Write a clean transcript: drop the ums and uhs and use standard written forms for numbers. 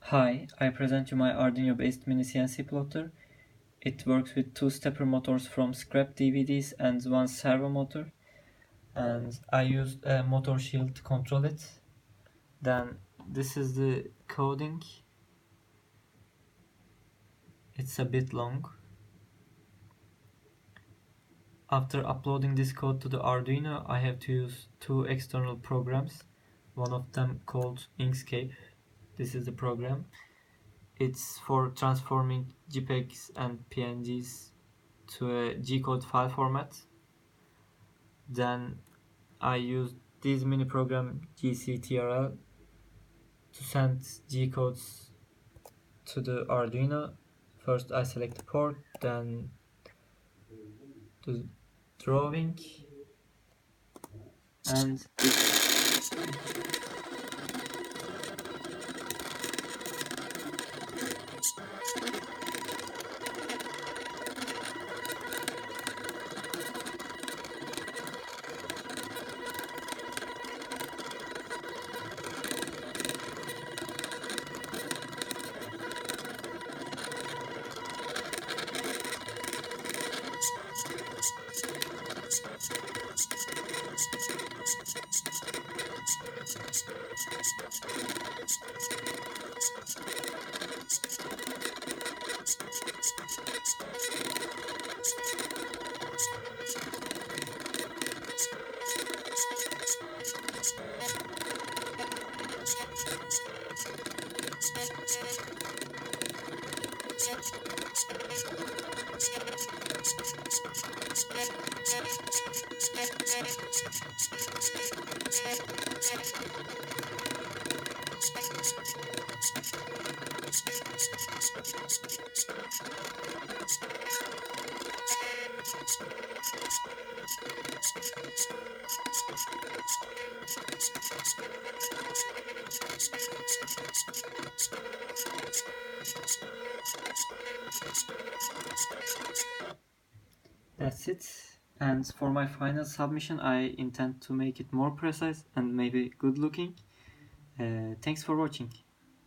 Hi, I present you my Arduino-based mini CNC plotter. It works with two stepper motors from scrap DVDs and one servo motor. And I used a motor shield to control it. Then this is the coding. It's a bit long. After uploading this code to the Arduino, I have to use two external programs. One of them called Inkscape. This is the program. It's for transforming JPEGs and PNGs to a G-code file format. Then I used this mini program GCTRL to send G-codes to the Arduino. First I select the port, then the drawing, and that's it. And for my final submission, I intend to make it more precise and maybe good looking. Thanks for watching.